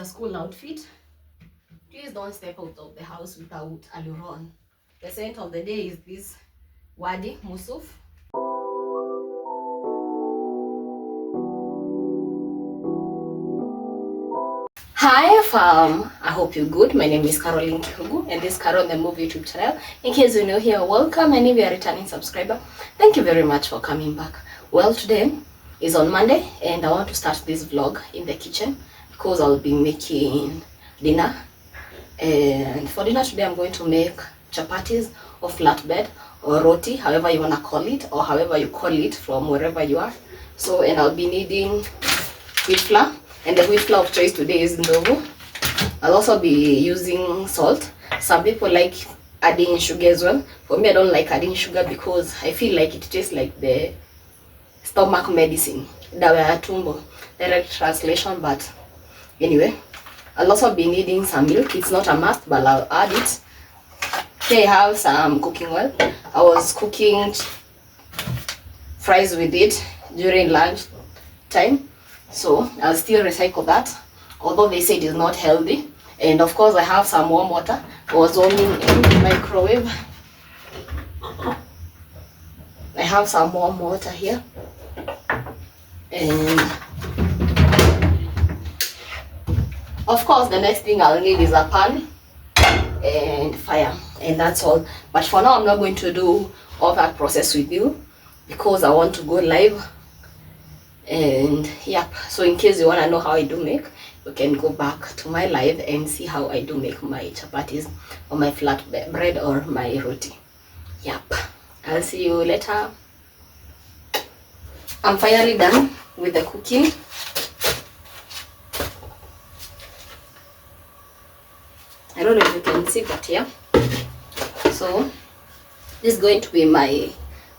a school outfit. Please don't step out of the house without aluron. The scent of the day is this Wadi Musuf. Hi fam, I hope you're good. My name is Caroline Kihugu and this is Carol the Movie YouTube channel. In case you're new here, welcome, and if you're a returning subscriber, thank you very much for coming back. Well, today is on Monday and I want to start this vlog in the kitchen because I'll be making dinner. And for dinner today I'm going to make chapatis or flatbread or roti, however you want to call it, or however you call it from wherever you are. So, and I'll be needing wheat flour. And the wheat flour of choice today is ndogo. I'll also be using salt. Some people like adding sugar as well. For me, I don't like adding sugar because I feel like it tastes like the stomach medicine. Dawa ya tumbo. Direct translation, but anyway. I'll also be needing some milk. It's not a must, but I'll add it. Here I have some cooking oil. I was cooking fries with it during lunch time. So I'll still recycle that, although they say it is not healthy. And of course I have some warm water. I was warming in the microwave. I have some warm water here. And of course the next thing I'll need is a pan and fire, and that's all. But for now I'm not going to do all that process with you because I want to go live. And yep, so in case you want to know how I do make, you can go back to my live and see how I do make my chapatis or my flat bread or my roti. Yep, I'll see you later. I'm finally done with the cooking. I don't know if you can see, but yeah. So this is going to be my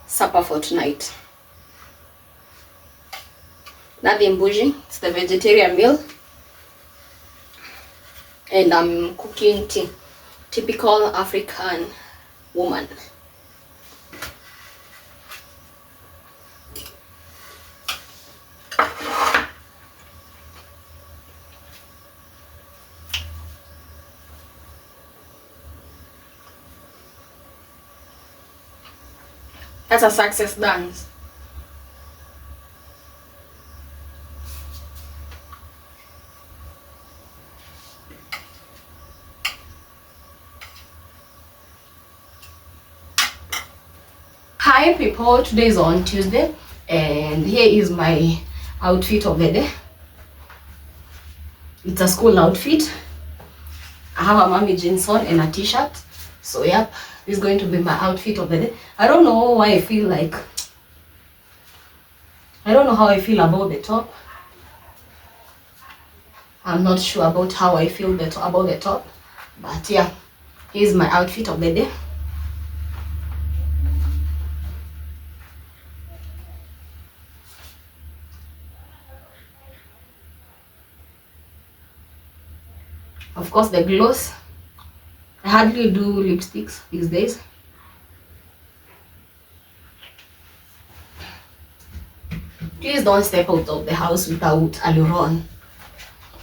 supper for tonight. Nothing bougie, it's the vegetarian meal. And I'm cooking tea. Typical African woman. That's a success dance. Hi people, today is on Tuesday and here is my outfit of the day. It's a school outfit. I have a mommy jeans on and a t-shirt. So yep, this is going to be my outfit of the day. I don't know why I feel like, I don't know how I feel about the top. I'm not sure about how I feel about the top. But yeah, here's my outfit of the day. Of course, the gloss. I hardly do lipsticks these days. Please don't step out of the house without aluron.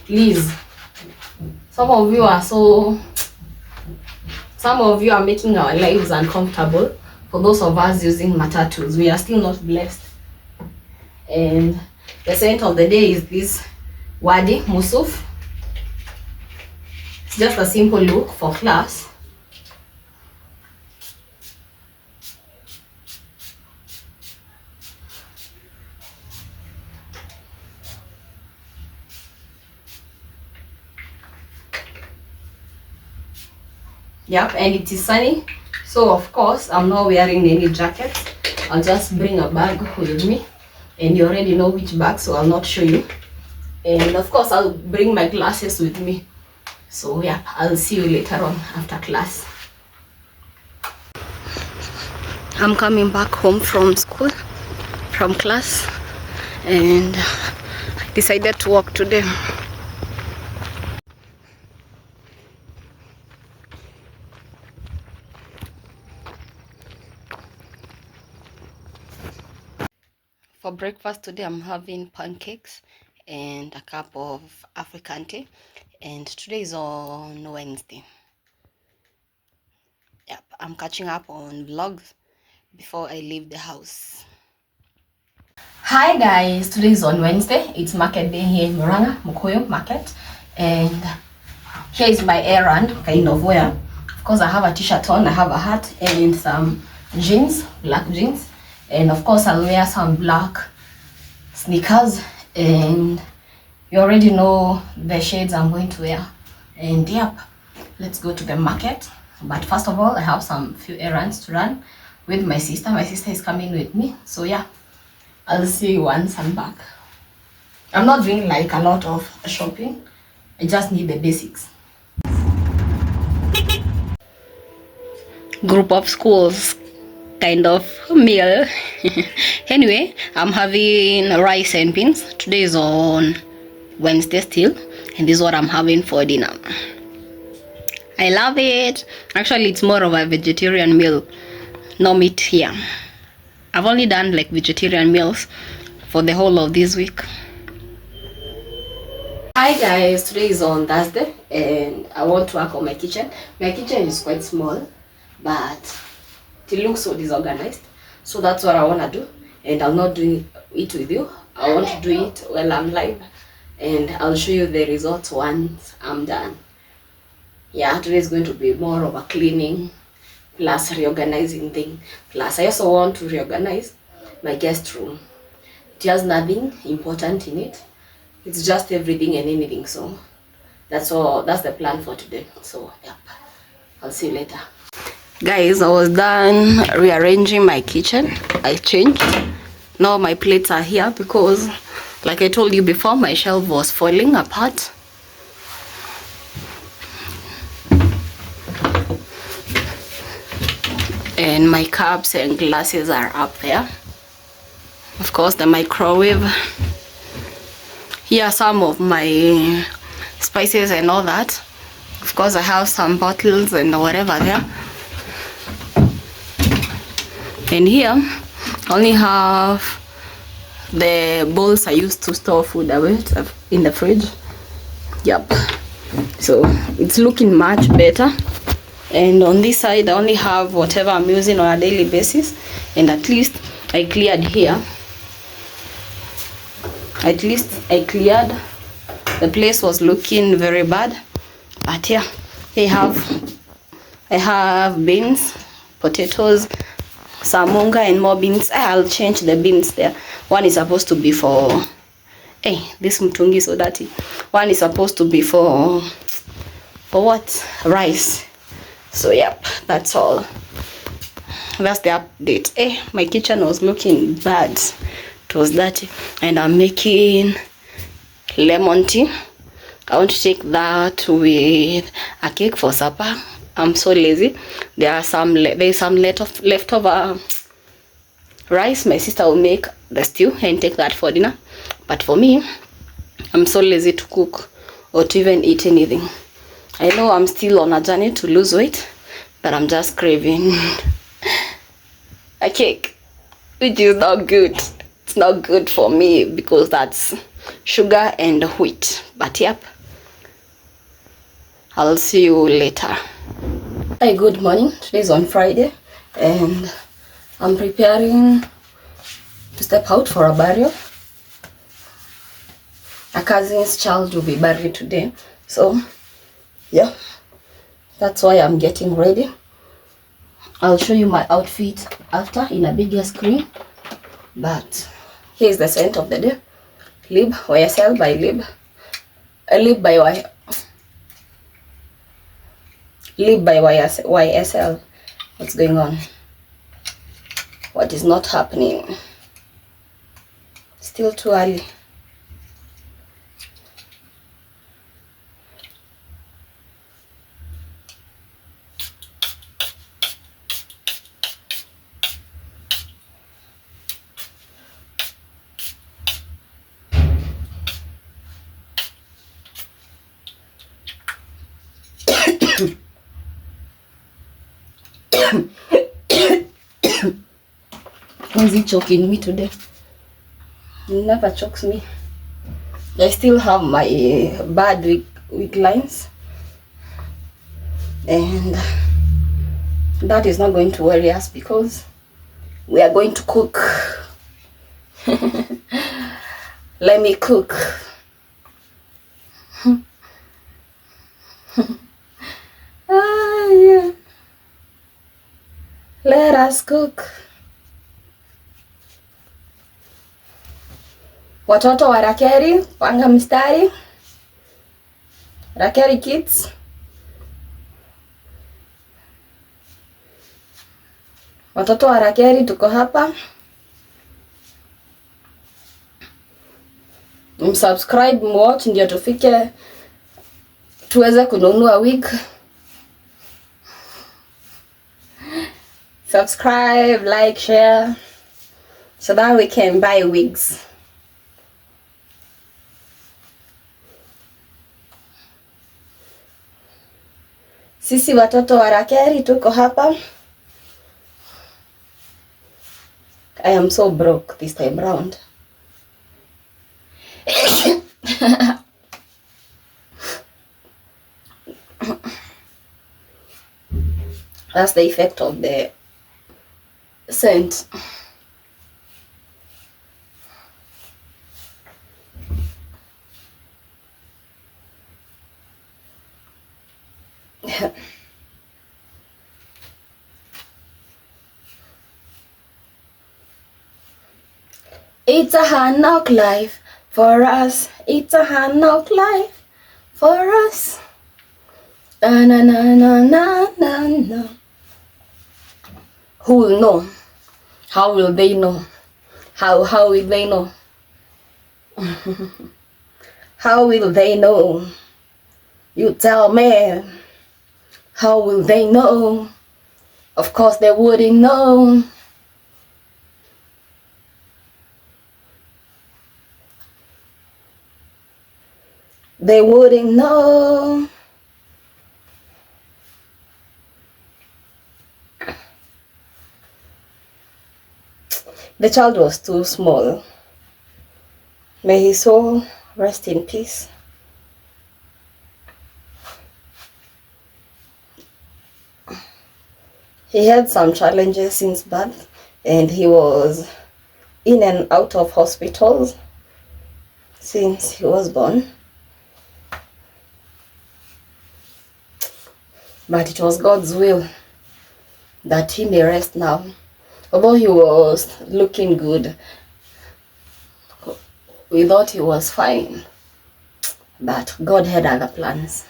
Please. Some of you are making our lives uncomfortable. For those of us using matatus, we are still not blessed. And the scent of the day is this Wadi Musuf. It's just a simple look for class. Yep, and it is sunny. So of course I'm not wearing any jacket. I'll just bring a bag with me. And you already know which bag, so I'll not show you. And of course I'll bring my glasses with me. So yeah, I'll see you later on after class. I'm coming back home from school, from class, and I decided to walk today. For breakfast today, I'm having pancakes and a cup of African tea. and today is on Wednesday. Yep, I'm catching up on vlogs before I leave the house. Hi guys, today is on Wednesday. It's market day here in Murang'a, Mukoyo market, and here is my errand kind of wear. Of course, I have a t-shirt on, I have a hat and some jeans, black jeans, and of course I'll wear some black sneakers, and you already know the shades I'm going to wear. And yep, let's go to the market. But first of all, I have some few errands to run with my sister. My sister is coming with me, so yeah, I'll see you once I'm back. I'm not doing like a lot of shopping, I just need the basics. Group of schools kind of meal. Anyway, I'm having rice and beans. Today is on Wednesday still, and this is what I'm having for dinner. I love it. Actually, it's more of a vegetarian meal, no meat here. I've only done like vegetarian meals for the whole of this week. Hi guys, today is on Thursday and I want to work on my kitchen. My kitchen is quite small, but it looks so disorganized. So that's what I want to do, and I'll not do it with you. I want to do it while I'm live, and I'll show you the results once I'm done. Yeah, today is going to be more of a cleaning plus reorganizing thing. Plus I also want to reorganize my guest room. It has nothing important in it. It's just everything and anything. So that's all. That's the plan for today. So yep, I'll see you later. Guys, I was done rearranging my kitchen. I changed. Now my plates are here because, like I told you before, my shelf was falling apart. And my cups and glasses are up there. Of course, the microwave. Here are some of my spices and all that. Of course, I have some bottles and whatever there. And here, I only have the bowls I used to store food away in the fridge. Yep. So it's looking much better. And on this side, I only have whatever I'm using on a daily basis. And at least I cleared here. At least I cleared. The place was looking very bad. But yeah, I have beans, potatoes, some munga and more beans. I'll change the beans there. One is supposed to be for... Hey, this mtungi is so dirty. One is supposed to be for what? Rice. So yep, that's all. That's the update. My kitchen was looking bad. It was dirty. And I'm making lemon tea. I want to take that with a cake for supper. I'm so lazy. There's some leftover rice. My sister will make the stew and take that for dinner. But for me, I'm so lazy to cook or to even eat anything. I know I'm still on a journey to lose weight, but I'm just craving a cake, which is not good. It's not good for me because that's sugar and wheat. But yep, I'll see you later. Hi, good morning. Today is on Friday and I'm preparing to step out for a burial. A cousin's child will be buried today. So yeah, that's why I'm getting ready. I'll show you my outfit after in a bigger screen. But here's the scent of the day. Lib YSL by Lib. Lib by YSL. What's going on? What is not happening? Still too early. Why is he choking me today? He never chokes me. I still have my bad wig lines, and that is not going to worry us because we are going to cook. Let me cook. Yeah. Let us cook. Watoto wa Rakeri, panga mstari. Rakeri kids. Watoto wa Rakeri tuko hapa. Msubscribe, watch ndio tufike tuweze kununua wig. Subscribe, like, share so that we can buy wigs. Sisi watoto wa Rakeri tuko hapa. I am so broke this time round. That's the effect of the scent. It's a hard knock life for us. It's a hard knock life for us. Na na na na na na na. Who will know? How will they know? How will they know? How will they know? You tell me. How will they know? Of course they wouldn't know. They wouldn't know. The child was too small. May his soul rest in peace. He had some challenges since birth, and he was in and out of hospitals since he was born. But it was God's will that he may rest now. Although he was looking good, we thought he was fine, but God had other plans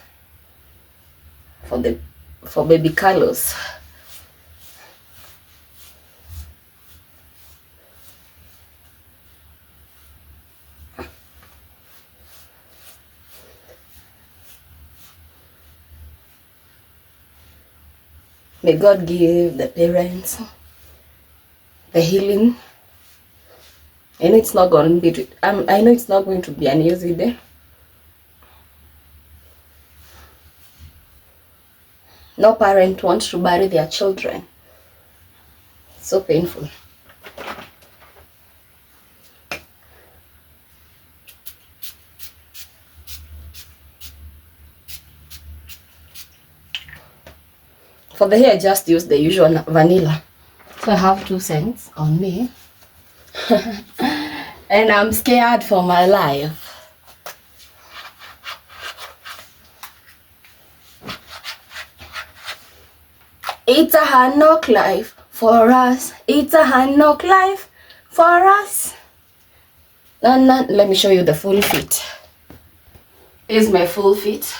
for baby Carlos. May God give the parents the healing. I know it's not going to be. I know it's not going to be an easy day. No parent wants to bury their children. It's so painful. For the hair, I just use the usual vanilla. So I have 2 cents on me. And I'm scared for my life. It's a hard knock life for us. It's a hard knock life for us. Let me show you the full fit. Here's my full fit.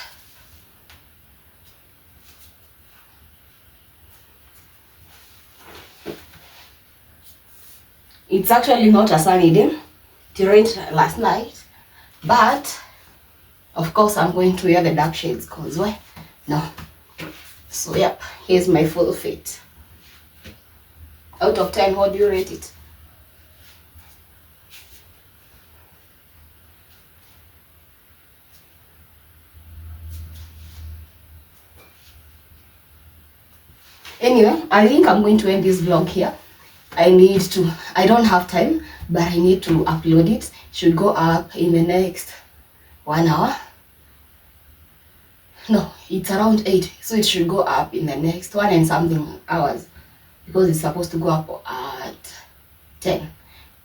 It's actually not a sunny day. It rained last night, but of course I'm going to wear the dark shades because why? No. So yep, here's my full fit. Out of 10, how do you rate it? Anyway, I think I'm going to end this vlog here. I don't have time, but I need to upload it. It should go up in the next 1 hour. No, it's around 8, so it should go up in the next 1 and something hours, because it's supposed to go up at 10,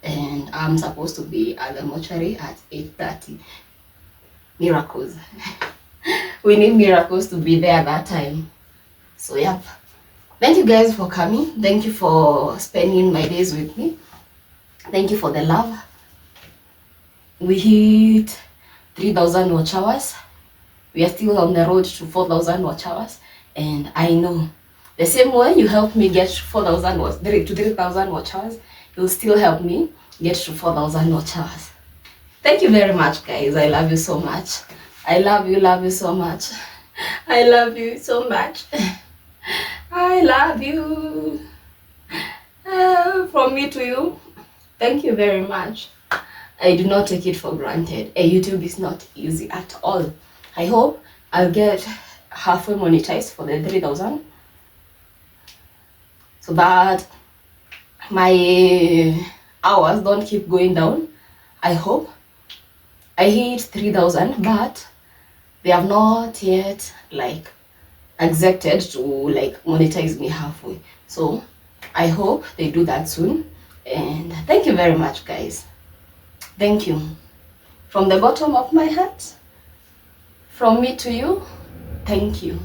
and I'm supposed to be at the mortuary at 8:30. Miracles. We need miracles to be there at that time. So yep. Thank you guys for coming. Thank you for spending my days with me. Thank you for the love. We hit 3,000 watch hours. We are still on the road to 4,000 watch hours, and I know the same way you helped me get 4,000 watch to 3,000 watch hours, you'll still help me get to 4,000 watch hours. Thank you very much, guys. I love you so much. I love you so much. I love you so much. I love you. From me to you, thank you very much. I do not take it for granted. YouTube is not easy at all. I hope I'll get halfway monetized for the 3,000, so that my hours don't keep going down. I hope I hit 3,000, but they have not yet like accepted to like monetize me halfway. So I hope they do that soon. And thank you very much, guys. Thank you from the bottom of my heart. From me to you, thank you.